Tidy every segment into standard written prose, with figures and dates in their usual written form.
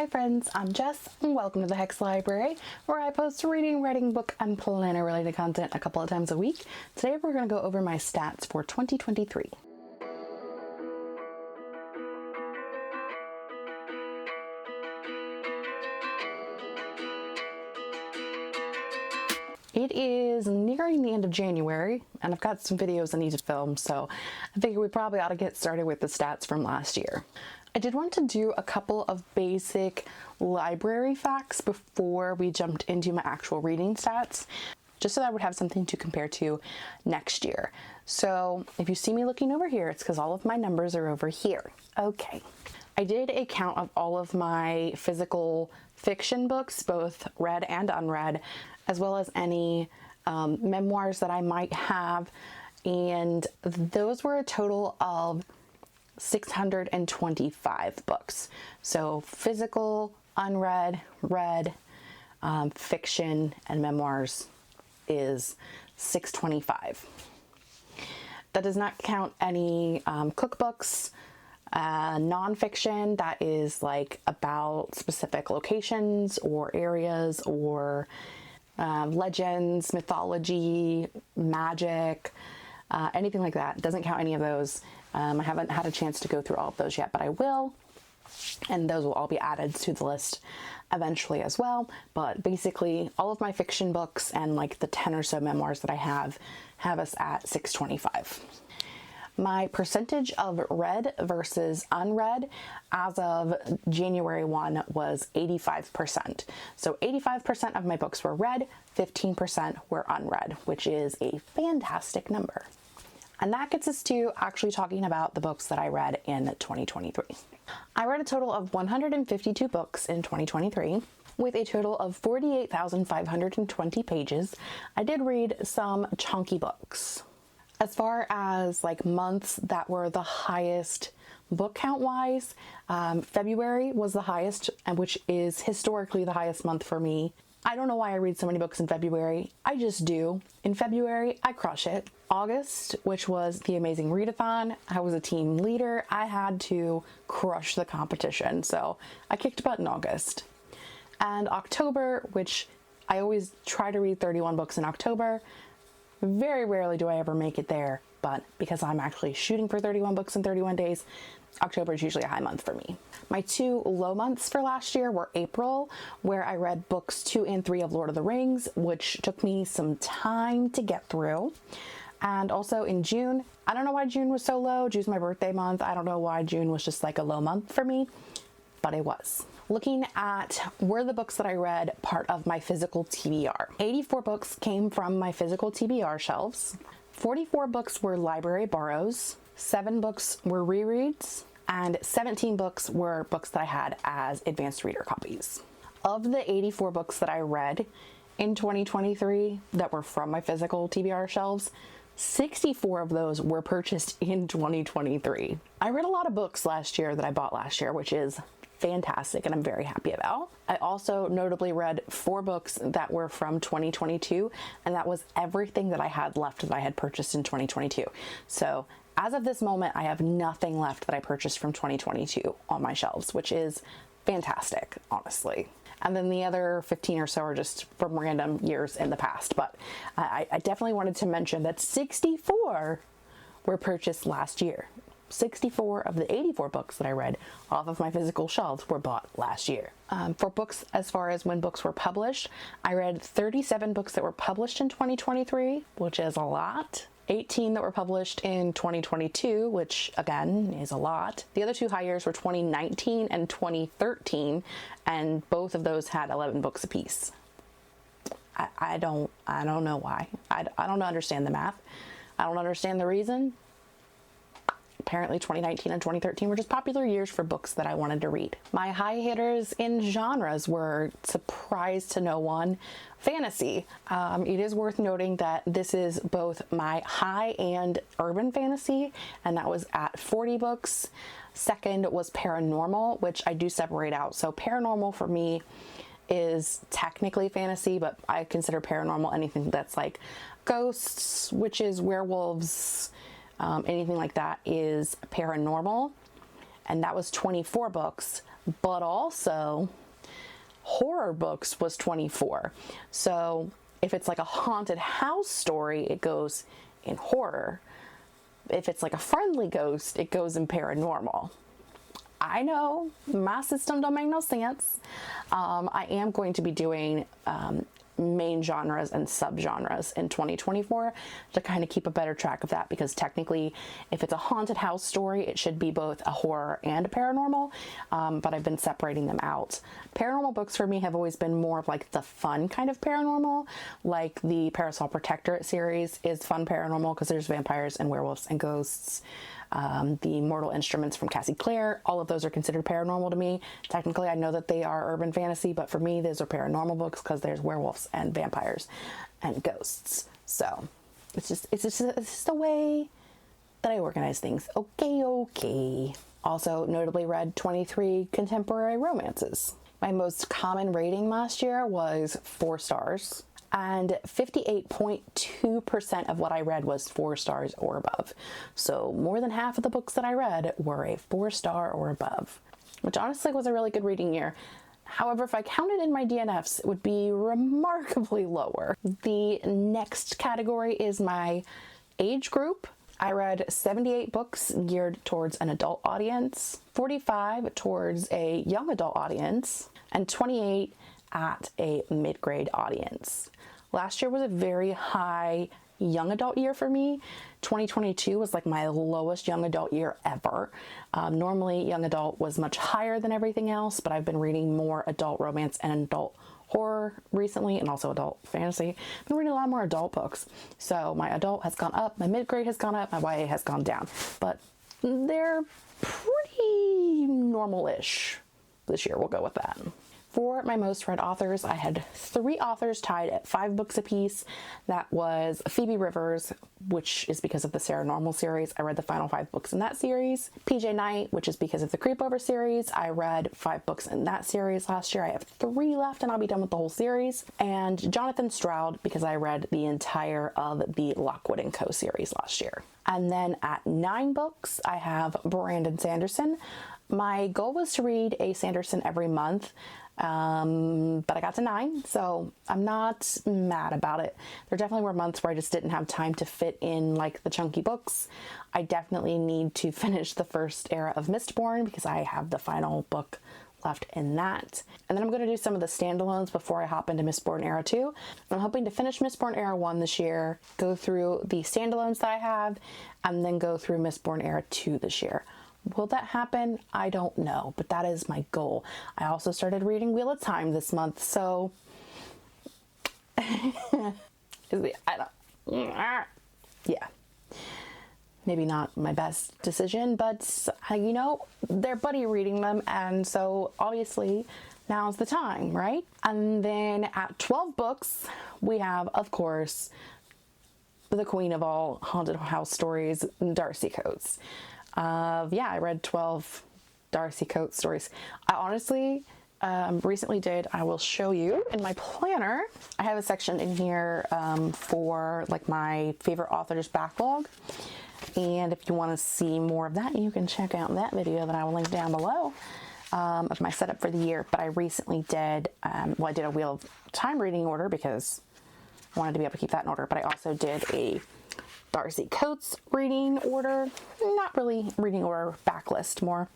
Hi friends, I'm Jess and welcome to the Hexed Library, where I post reading, writing, book, and planner related content a couple of times a week. Today we're going to go over my stats for 2023. It is nearing the end of January, and I've got some videos I need to film, so I figure we probably ought to get started with the stats from last year. I did want to do a couple of basic library facts before we jumped into my actual reading stats, just so that I would have something to compare to next year. So if you see me looking over here, it's because all of my numbers are over here. Okay. I did a count of all of my physical fiction books, both read and unread, as well as any memoirs that I might have, and those were a total of 625 books. So physical, unread, read, fiction, and memoirs is 625. That does not count any cookbooks, nonfiction that is like about specific locations or areas or legends, mythology, magic, anything like that. It doesn't count any of those. I haven't had a chance to go through all of those yet, but I will, and those will all be added to the list eventually as well. But basically all of my fiction books and like the 10 or so memoirs that I have us at 625. My percentage of read versus unread as of January 1 was 85%. So 85% of my books were read, 15% were unread, which is a fantastic number. And that gets us to actually talking about the books that I read in 2023. I read a total of 152 books in 2023 with a total of 48,520 pages. I did read some chunky books. As far as like months that were the highest book count wise, February was the highest, and which is historically the highest month for me. I don't know why I read so many books in February. I just do. In February, I crush it. August, which was the amazing Re-Readathon, I was a team leader. I had to crush the competition, so I kicked butt in August. And October, which I always try to read 31 books in October. Very rarely do I ever make it there, but because I'm actually shooting for 31 books in 31 days, October is usually a high month for me. My two low months for last year were April, where I read books 2 and 3 of Lord of the Rings, which took me some time to get through. And also in June. I don't know why June was so low. June's my birthday month. I don't know why June was just like a low month for me, but it was. Looking at were the books that I read part of my physical TBR. 84 books came from my physical TBR shelves. 44 books were library borrows. 7 books were rereads. And 17 books were books that I had as advanced reader copies. Of the 84 books that I read in 2023 that were from my physical TBR shelves, 64 of those were purchased in 2023. I read a lot of books last year that I bought last year, which is fantastic and I'm very happy about. I also notably read 4 books that were from 2022, and that was everything that I had left that I had purchased in 2022. So as of this moment, I have nothing left that I purchased from 2022 on my shelves, which is fantastic, honestly. And then the other 15 or so are just from random years in the past. But I definitely wanted to mention that 64 were purchased last year. 64 of the 84 books that I read off of my physical shelves were bought last year. For books, as far as when books were published, I read 37 books that were published in 2023, which is a lot. 18 that were published in 2022, which again is a lot. The other 2 high years were 2019 and 2013, and both of those had 11 books apiece. I don't know why. I don't understand the math. I don't understand the reason. Apparently 2019 and 2013 were just popular years for books that I wanted to read. My high hitters in genres were, surprise to no one, fantasy. It is worth noting that this is both my high and urban fantasy, and that was at 40 books. Second was paranormal, which I do separate out. So paranormal for me is technically fantasy, but I consider paranormal anything that's like ghosts, witches, werewolves, anything like that is paranormal. And that was 24 books. but also horror books was 24. So if it's like a haunted house story, it goes in horror. If it's like a friendly ghost, it goes in paranormal. I know my system don't make no sense. I am going to be doing main genres and subgenres in 2024 to kind of keep a better track of that, because technically if it's a haunted house story, it should be both a horror and a paranormal, but I've been separating them out. Paranormal books for me have always been more of like the fun kind of paranormal, like the Parasol Protectorate series is fun paranormal because there's vampires and werewolves and ghosts. The Mortal Instruments from Cassie Clare, all of those are considered paranormal to me. Technically, I know that they are urban fantasy, but for me, those are paranormal books because there's werewolves and vampires and ghosts. So it's just the way that I organize things. Okay. Also, notably read 23 contemporary romances. My most common rating last year was 4 stars. And 58.2% of what I read was 4 stars or above. So more than half of the books that I read were a 4-star or above, which honestly was a really good reading year. However, if I counted in my DNFs, it would be remarkably lower. The next category is my age group. I read 78 books geared towards an adult audience, 45 towards a young adult audience, and 28 at a mid-grade audience. Last year was a very high young adult year for me. 2022 was like my lowest young adult year ever. Normally young adult was much higher than everything else, but I've been reading more adult romance and adult horror recently, and also adult fantasy. I've been reading a lot more adult books. So my adult has gone up, my mid-grade has gone up, my YA has gone down, but they're pretty normal-ish this year. We'll go with that. For my most read authors, I had 3 authors tied at 5 books apiece. That was Phoebe Rivers, which is because of the Sarah Normal series. I read the final 5 books in that series. PJ Knight, which is because of the Creepover series. I read 5 books in that series last year. I have 3 left and I'll be done with the whole series. And Jonathan Stroud, because I read the entire of the Lockwood & Co. series last year. And then at 9 books, I have Brandon Sanderson. My goal was to read a Sanderson every month. But I got to 9, so I'm not mad about it. There definitely were months where I just didn't have time to fit in like the chunky books. I definitely need to finish the first era of Mistborn because I have the final book left in that. And then I'm going to do some of the standalones before I hop into Mistborn Era 2. I'm hoping to finish Mistborn Era 1 this year, go through the standalones that I have, and then go through Mistborn Era 2 this year. Will that happen? I don't know, but that is my goal. I also started reading Wheel of Time this month, so yeah, maybe not my best decision, but you know, they're buddy reading them, and so obviously now's the time, right? And then at 12 books, we have, of course, the queen of all haunted house stories, Darcy Coates. I read 12 Darcy Coates stories. I honestly recently I will show you in my planner. I have a section in here for like my favorite authors backlog. And if you want to see more of that, you can check out that video that I will link down below of my setup for the year. But I recently did, I did a Wheel of Time reading order because I wanted to be able to keep that in order. But I also did a Darcy Coates reading order, not really reading order, backlist more.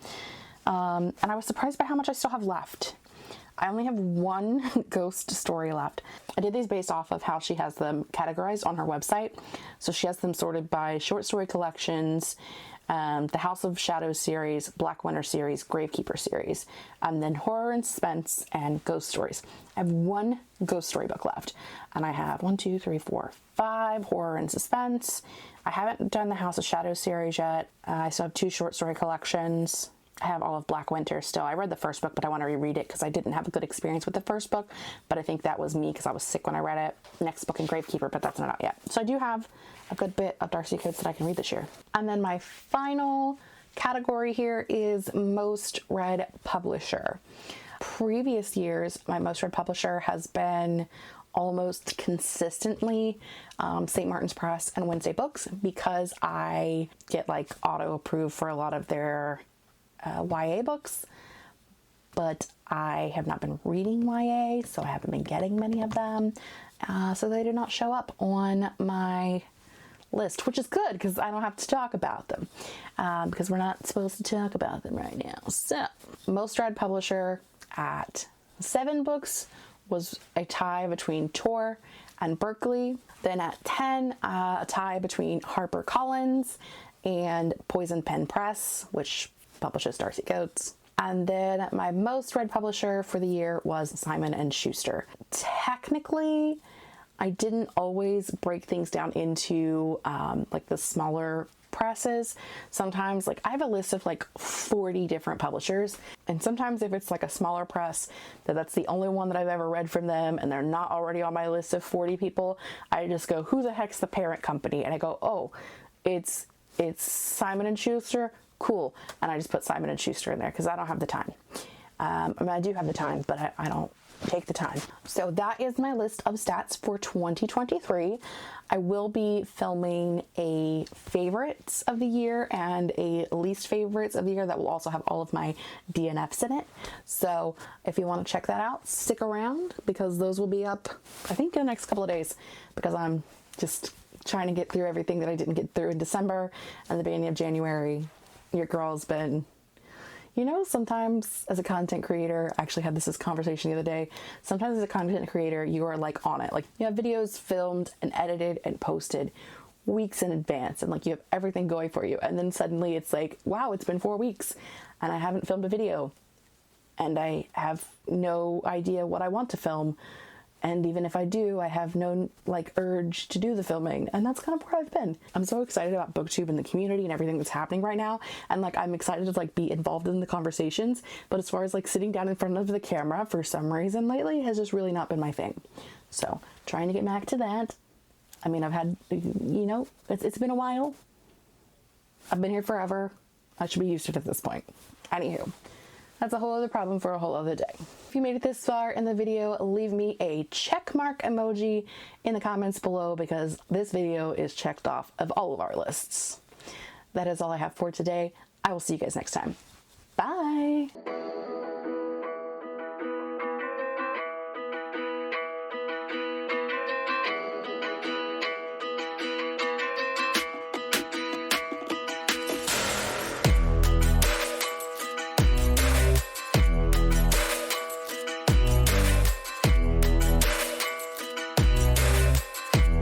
And I was surprised by how much I still have left. I only have 1 ghost story left. I did these based off of how she has them categorized on her website. So she has them sorted by short story collections, the House of Shadows series, Black Winter series, Gravekeeper series, and then horror and suspense and ghost stories. I have 1 ghost story book left, and I have 5 horror and suspense. I haven't done the House of Shadows series yet. I still have 2 short story collections. I have all of Black Winter still. I read the first book, but I want to reread it because I didn't have a good experience with the first book, but I think that was me because I was sick when I read it. Next book in Gravekeeper, but that's not out yet. So I do have a good bit of Darcy Coates that I can read this year. And then my final category here is most read publisher. Previous years, my most read publisher has been almost consistently St. Martin's Press and Wednesday Books because I get like auto approved for a lot of their YA books. but I have not been reading YA, so I haven't been getting many of them. So they did not show up on my list, which is good because I don't have to talk about them because we're not supposed to talk about them right now. So, most read publisher at 7 books was a tie between Tor and Berkeley. Then at 10, a tie between HarperCollins and Poison Pen Press, which publishes Darcy Coates. And then my most read publisher for the year was Simon & Schuster. Technically, I didn't always break things down into like the smaller presses. Sometimes, like, I have a list of like 40 different publishers, and sometimes if it's like a smaller press that's the only one that I've ever read from them and they're not already on my list of 40 people, I just go, who the heck's the parent company? And I go, oh, it's Simon & Schuster. Cool. And I just put Simon & Schuster in there because I don't have the time. I mean, I do have the time, but I don't take the time. So that is my list of stats for 2023. I will be filming a favorites of the year and a least favorites of the year that will also have all of my DNFs in it. So if you want to check that out, stick around because those will be up, I think, in the next couple of days, because I'm just trying to get through everything that I didn't get through in December and the beginning of January. Your girl's been, you know, sometimes as a content creator, I actually had this conversation the other day. Sometimes as a content creator, you are like on it. Like, you have videos filmed and edited and posted weeks in advance, and like you have everything going for you. And then suddenly it's like, wow, it's been 4 weeks and I haven't filmed a video and I have no idea what I want to film. And even if I do, I have no like urge to do the filming. And that's kind of where I've been. I'm so excited about BookTube and the community and everything that's happening right now. And like, I'm excited to like be involved in the conversations. But as far as like sitting down in front of the camera for some reason lately has just really not been my thing. So trying to get back to that. I mean, I've had, you know, it's been a while. I've been here forever. I should be used to it at this point. Anywho. That's a whole other problem for a whole other day. If you made it this far in the video, leave me a check mark emoji in the comments below because this video is checked off of all of our lists. That is all I have for today. I will see you guys next time. Bye!